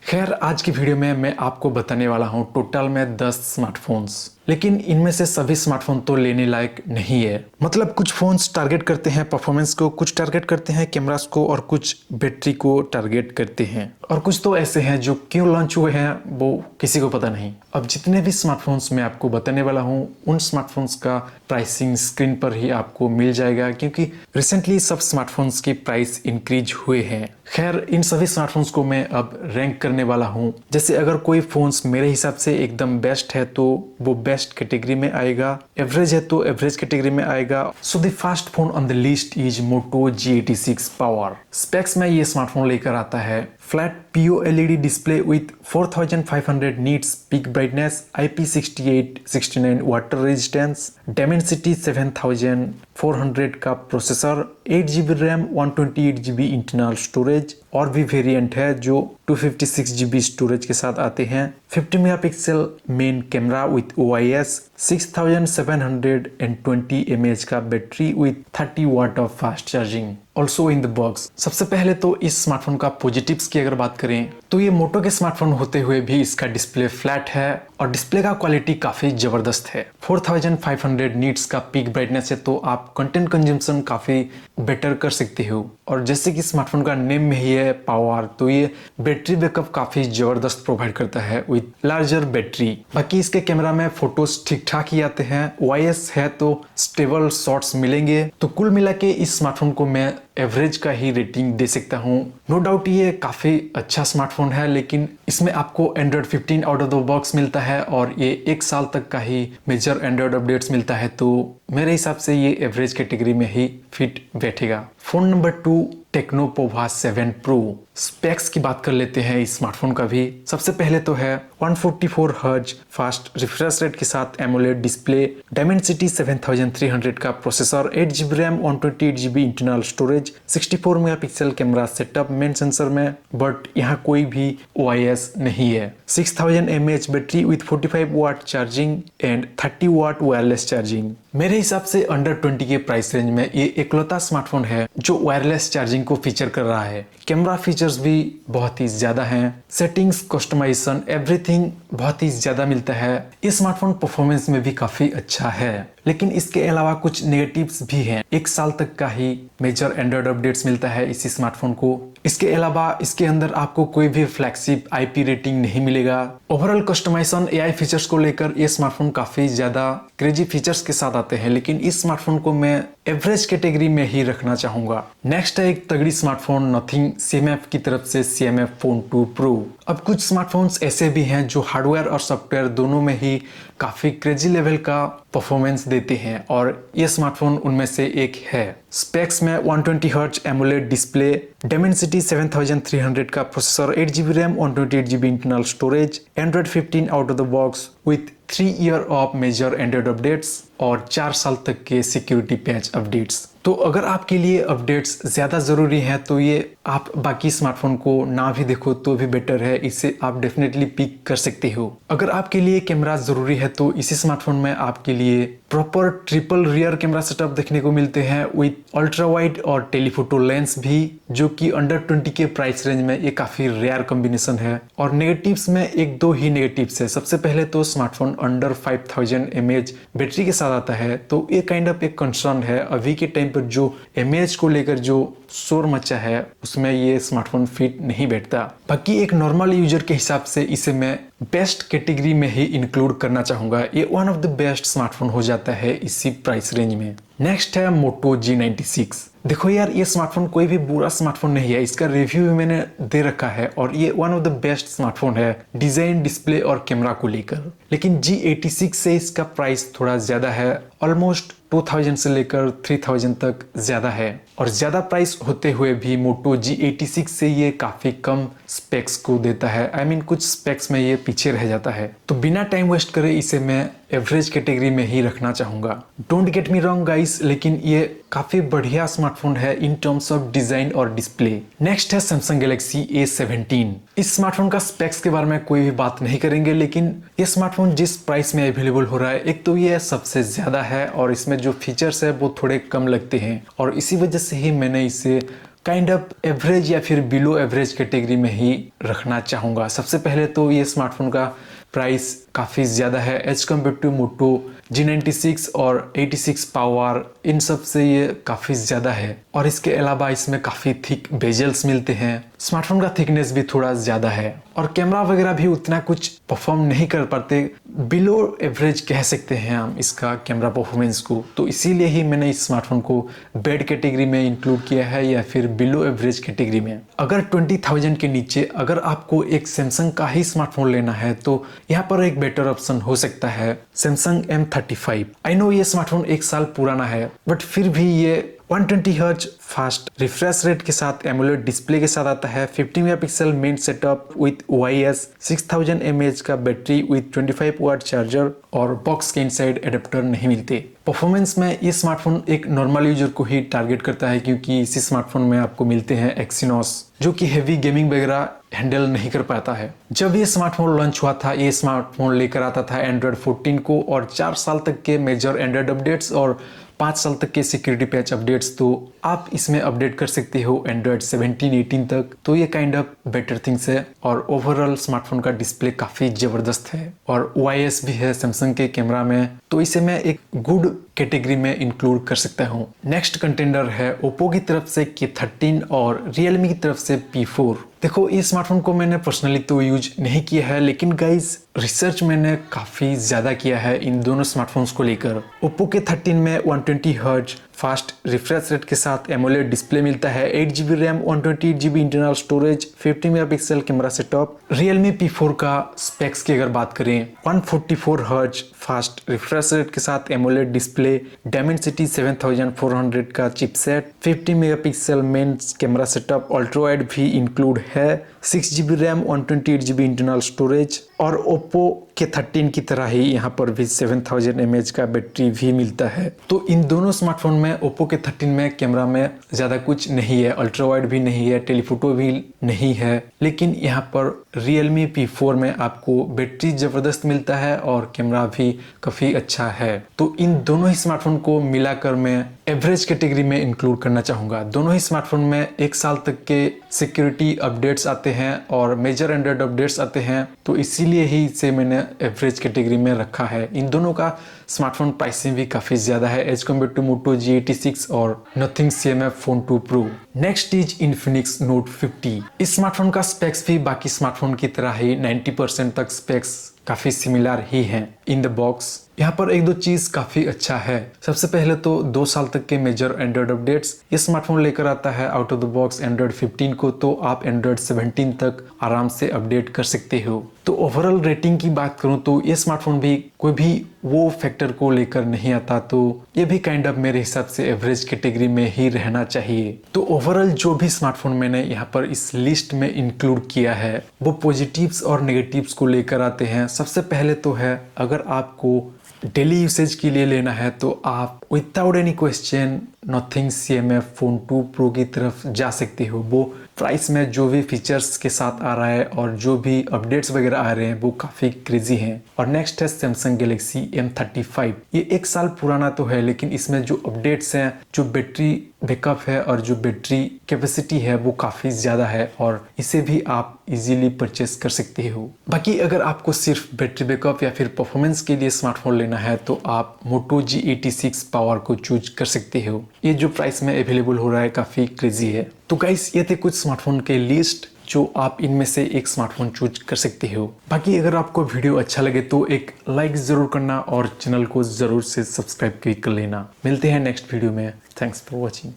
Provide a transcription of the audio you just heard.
खैर आज की वीडियो में मैं आपको बताने वाला हूँ टोटल में 10 स्मार्टफोन्स, लेकिन इनमें से सभी स्मार्टफोन तो लेने लायक नहीं है। मतलब कुछ फोन्स टारगेट करते हैं परफॉर्मेंस को, कुछ टारगेट करते हैं कैमरास को और कुछ बैटरी को टारगेट करते हैं, और कुछ तो ऐसे हैं जो क्यों लॉन्च हुए हैं वो किसी को पता नहीं। अब जितने भी स्मार्टफोन्स मैं आपको बताने वाला हूँ उन स्मार्टफोन्स का प्राइसिंग स्क्रीन पर ही आपको मिल जाएगा, क्योंकि रिसेंटली सब स्मार्टफोन्स की प्राइस इंक्रीज हुए हैं। खैर इन सभी स्मार्टफोन्स को मैं अब रैंक करने वाला हूँ। जैसे अगर कोई फोन्स मेरे हिसाब से एकदम बेस्ट है तो वो बेस्ट कैटेगरी में आएगा, एवरेज है तो एवरेज कैटेगरी में आएगा। So the first phone on the list is Moto G86 power. Specs में ये स्मार्टफोन लेकर आता है flat POLED display with 4500 nits peak brightness, IP68-69 water resistance, Dimensity 7400 का processor, 8GB RAM, 128GB internal storage, और भी वेरिएंट है जो 256GB स्टोरेज के साथ आते हैं। 50 megapixel main camera with OIS, 6720 mAh का battery with 30 watt of fast charging also in the box. सबसे पहले तो इस स्मार्टफोन का पॉजिटिव्स की अगर बात करें तो ये मोटो के स्मार्टफोन होते हुए भी इसका डिस्प्ले फ्लैट है और डिस्प्ले का क्वालिटी काफी जबरदस्त है। 4500 नीट्स का पीक ब्राइटनेस है तो आप कंटेंट कंजम्पशन काफी बेटर कर सकते हो, और जैसे कि स्मार्टफोन का नेम में ही है पावर, तो ये बैटरी बैकअप काफी जबरदस्त प्रोवाइड करता है विथ लार्जर बैटरी। बाकी इसके कैमरा में फोटोज ठीक ठाक ही आते हैं, OIS है तो स्टेबल शॉट्स मिलेंगे। तो कुल मिला के इस स्मार्टफोन को मैं एवरेज का ही रेटिंग दे सकता हूँ। नो डाउट ये काफी अच्छा स्मार्टफोन है, लेकिन इसमें आपको Android 15 out of the box मिलता है और ये 1 साल तक का ही मेजर एंड्रॉइड अपडेट्स मिलता है, तो मेरे हिसाब से ये एवरेज कैटेगरी में ही फिट बैठेगा। Phone number 2 techno Pova 7 pro. Specs की बात कर लेते हैं इस स्मार्टफोन का भी। सबसे पहले तो है 144 हर्ट्ज फास्ट रिफ्रेश रेट के साथ एमोलेड डिस्प्ले, डायमेंसिटी 7300 का processor, 8GB RAM, 128GB internal storage, 64 megapixel camera setup main sensor में, बट यहाँ कोई भी OIS नहीं है। 6000 mAh battery with 45 watt charging and 30 watt wireless charging. मेरे हिसाब से अंडर 20 के प्राइस रेंज में ये इकलौता स्मार्टफोन है जो वायरलेस चार्जिंग को फीचर कर रहा है। कैमरा फीचर्स भी बहुत ही ज्यादा हैं, सेटिंग्स, कस्टमाइजेशन, एवरीथिंग बहुत ही ज्यादा मिलता है। ये स्मार्टफोन परफॉर्मेंस में भी काफी अच्छा है, लेकिन इसके अलावा कुछ नेगेटिव्स भी हैं। 1 साल तक का ही मेजर एंड्रॉइड अपडेट्स मिलता है इसी स्मार्टफोन को। इसके अलावा इसके अंदर आपको कोई भी फ्लैगशिप IP रेटिंग नहीं मिलेगा। ओवरऑल कस्टमाइजेशन, AI फीचर्स को लेकर ये स्मार्टफोन काफी ज्यादा क्रेजी फीचर्स के साथ आते हैं, लेकिन इस स्मार्टफोन को मैं एवरेज कैटेगरी में ही रखना चाहूंगा। नेक्स्ट है एक तगड़ी स्मार्टफोन नथिंग CMF की तरफ से CMF फोन 2 प्रो। अब कुछ स्मार्टफोन्स ऐसे भी हैं जो हार्डवेयर और सॉफ्टवेयर दोनों में ही काफी क्रेजी लेवल का परफॉर्मेंस देते हैं, और ये स्मार्टफोन उनमें से एक है। स्पेक्स में 120 हर्ट्ज एमोलेड डिस्प्ले, डायमेंसिटी 7300 का processor, 8GB RAM, 128GB internal storage, Android 15 out of the box with 3 year of major Android updates और 4 साल तक के सिक्योरिटी पैच अपडेट्स। तो अगर आपके लिए अपडेट्स ज़्यादा ज़रूरी हैं तो ये आप बाकी स्मार्टफोन को ना भी देखो तो भी बेटर है, इससे आप डेफिनेटली पिक कर सकते हो। अगर आपके लिए कैमरा ज़रूरी है तो इसी स्मार्टफोन में आपके लिए proper triple rear camera setup देखने को मिलते हैं विथ अल्ट्रा वाइड और टेलीफोटो लेंस भी, जो कि अंडर 20 के प्राइस रेंज में ये काफ़ी रेयर कॉम्बिनेशन है। और नेगेटिव्स में 1-2 ही नेगेटिव्स है। सबसे पहले तो स्मार्टफोन अंडर 5000 mAh बैटरी के साथ आता है, तो ये काइंड ऑफ एक कंसर्न है। अभी के टाइम पर जो mAh को लेकर जो शोर मचा है उसमें ये स्मार्टफोन फिट नहीं बैठता। बाकी एक नॉर्मल यूजर के हिसाब से इसे मैं बेस्ट कैटेगरी में ही इंक्लूड करना चाहूंगा। ये one of the best smartphone हो जाता है इसी प्राइस रेंज में। नेक्स्ट है मोटो G96। देखो यार, ये स्मार्टफोन कोई भी बुरा स्मार्टफोन नहीं है, इसका रिव्यू भी मैंने दे रखा है और ये one of the best smartphone है डिजाइन, डिस्प्ले और कैमरा को लेकर। लेकिन G86 से इसका प्राइस थोड़ा ज्यादा है, ऑलमोस्ट 2000 से लेकर 3000 तक ज्यादा है, और ज्यादा प्राइस होते हुए भी मोटो G86 से ये काफी कम स्पेक्स को देता है। I mean, कुछ स्पेक्स में ये पीछे रह जाता है। तो बिना टाइम वेस्ट करे इसे मैं एवरेज कैटेगरी में ही रखना चाहूंगा। Don't get me wrong guys, लेकिन ये काफी बढ़िया स्मार्टफोन है इन टर्म्स ऑफ डिजाइन और डिस्प्ले। नेक्स्ट है सैमसंग गैलेक्सी A17। इस स्मार्टफोन का स्पेक्स के बारे में कोई भी बात नहीं करेंगे, लेकिन ये स्मार्टफोन जिस प्राइस में अवेलेबल हो रहा है, एक तो ये सबसे ज्यादा है और इसमें जो फीचर्स है वो थोड़े कम लगते हैं, और इसी वजह से ही मैंने इसे काइंड ऑफ एवरेज या फिर बिलो एवरेज कैटेगरी में ही रखना चाहूँगा। सबसे पहले तो ये स्मार्टफोन का प्राइस काफ़ी ज़्यादा है as compare to motto G96 और 86 पावर, इन सब से ये काफ़ी ज़्यादा है। और इसके अलावा इसमें काफ़ी थिक बेजल्स मिलते हैं, स्मार्टफोन का थिकनेस भी थोड़ा ज़्यादा है और कैमरा वगैरह भी उतना कुछ परफॉर्म नहीं कर पाते, बिलो एवरेज कह सकते हैं हम इसका कैमरा परफॉर्मेंस को। तो इसीलिए ही मैंने इस स्मार्टफोन को बेड कैटेगरी में इंक्लूड किया है या फिर बिलो एवरेज कैटेगरी में। अगर 20,000 के नीचे अगर आपको एक सैमसंग का ही स्मार्टफोन लेना है तो यहाँ पर एक बेटर ऑप्शन हो सकता है सैमसंग M35। आई नो ये स्मार्टफोन 1 साल पुराना है, बट फिर भी ये 120 हर्ट्ज फास्ट रिफ्रेश रेट के साथ एमोलेड डिस्प्ले के साथ आता है, 50 megapixel main setup with OIS, 6000 mAh का बैटरी विथ 25 वाट चार्जर और बॉक्स के इनसाइड एडेप्टर नहीं मिलते। परफॉर्मेंस में ये स्मार्टफोन एक नॉर्मल यूजर को ही टारगेट करता है क्योंकि इसी स्मार्टफोन में आपको मिलते हैं एक्सिनोस जो कि हेवी गेमिंग वगैरह हैंडल नहीं कर पाता है। जब ये स्मार्टफोन लॉन्च हुआ था, ये स्मार्टफोन लेकर आता था एंड्रॉयड 14 को और 4 साल तक के मेजर एंड्रॉयड अपडेट्स और 5 साल तक के सिक्योरिटी पैच अपडेट्स। तो आप इसमें अपडेट कर सकते हो एंड्रॉयड 17, 18 तक। तो ये काइंड ऑफ बेटर थिंग्स है और ओवरऑल स्मार्टफोन का डिस्प्ले काफ़ी ज़बरदस्त है और OIS भी है सैमसंग के कैमरा में, तो इसे मैं एक गुड कैटेगरी में इंक्लूड कर सकता हूँ। नेक्स्ट कंटेंडर है ओप्पो की तरफ से K13 और रियलमी की तरफ से P4। देखो, ये स्मार्टफोन को मैंने पर्सनली तो यूज नहीं किया है, लेकिन गाइज रिसर्च मैंने काफ़ी ज़्यादा किया है इन दोनों स्मार्टफोन्स को लेकर। ओप्पो K13 में 120 हर्ट्ज फास्ट रिफ्रेश रेट के साथ एमोलेड डिस्प्ले मिलता है, 8GB RAM, 128GB internal storage, 50 megapixel camera setup. Realme P4 का स्पेक्स की अगर बात करें, 144 हर्ट्ज फास्ट रिफ्रेश रेट के साथ एमोलेड डिस्प्ले, डायमेंसिटी 7400 का chipset, 50 megapixel main camera setup, ultra wide भी इंक्लूड है, 6GB RAM, 128GB internal storage और ओप्पो K13 की तरह ही यहाँ पर भी 7000 mAh का बैटरी भी मिलता है। तो इन दोनों स्मार्टफोन में ओप्पो K13 में कैमरा में ज़्यादा कुछ नहीं है, अल्ट्रा वाइड भी नहीं है, टेलीफोटो भी नहीं है, लेकिन यहाँ पर रियलमी P4 में आपको बैटरी ज़बरदस्त मिलता है और कैमरा भी काफ़ी अच्छा है। तो इन दोनों ही स्मार्टफोन को मिलाकर मैं एवरेज कैटेगरी में इंक्लूड करना चाहूँगा। दोनों ही स्मार्टफोन में 1 साल तक के सिक्योरिटी अपडेट्स आते हैं और मेजर एंड्रॉयड अपडेट्स आते हैं, तो इसीलिए ही इसे मैंने एवरेज कैटेगरी में रखा है। इन दोनों का स्मार्टफोन प्राइसिंग भी काफ़ी ज़्यादा है as compare to motto G86 और nothing CMF Phone 2 Pro। Next is Infinix note 50। इस स्मार्टफोन का स्पेक्स भी बाकी स्मार्टफोन की तरह ही 90% तक स्पेक्स काफ़ी सिमिलर ही हैं इन द बॉक्स। यहाँ पर 1-2 चीज़ काफ़ी अच्छा है। सबसे पहले तो 2 साल तक के मेजर एंड्रॉयड अपडेट्स ये स्मार्टफोन लेकर आता है out of the box Android 15 को, तो आप एंड्रॉयड 17 तक आराम से अपडेट कर सकते हो। तो ओवरऑल रेटिंग की बात करूँ तो ये स्मार्टफोन भी कोई भी वो फैक्टर को लेकर नहीं आता, तो ये भी काइंड ऑफ मेरे हिसाब से एवरेज कैटेगरी में ही रहना चाहिए। तो ओवरऑल जो भी स्मार्टफोन मैंने यहाँ पर इस लिस्ट में इंक्लूड किया है वो पॉजिटिव्स और नेगेटिव्स को लेकर आते हैं। सबसे पहले तो है, अगर आपको डेली यूसेज के लिए लेना है तो आप without any question nothing CMF Phone 2 Pro की तरफ जा सकते हो। वो प्राइस में जो भी फीचर्स के साथ आ रहा है और जो भी अपडेट्स वगैरह आ रहे हैं वो काफ़ी क्रेजी हैं। और नेक्स्ट है सैमसंग गैलेक्सी M35। ये 1 साल पुराना तो है, लेकिन इसमें जो अपडेट्स हैं, जो बैटरी बैकअप है और जो बैटरी कैपेसिटी है वो काफ़ी ज़्यादा है और इसे भी आप इजीली परचेस कर सकते हो। बाकी अगर आपको सिर्फ बैटरी बैकअप या फिर परफॉर्मेंस के लिए स्मार्टफोन लेना है तो आप मोटो G86 पावर को चूज कर सकते हो। ये जो प्राइस में अवेलेबल हो रहा है काफ़ी क्रेजी है। तो गाइस, ये थे कुछ स्मार्टफोन के लिस्ट जो आप इनमें से एक स्मार्टफोन चूज कर सकते हो। बाकी अगर आपको वीडियो अच्छा लगे तो एक लाइक ज़रूर करना और चैनल को ज़रूर से सब्सक्राइब कर लेना। मिलते हैं नेक्स्ट वीडियो में। Thanks for watching.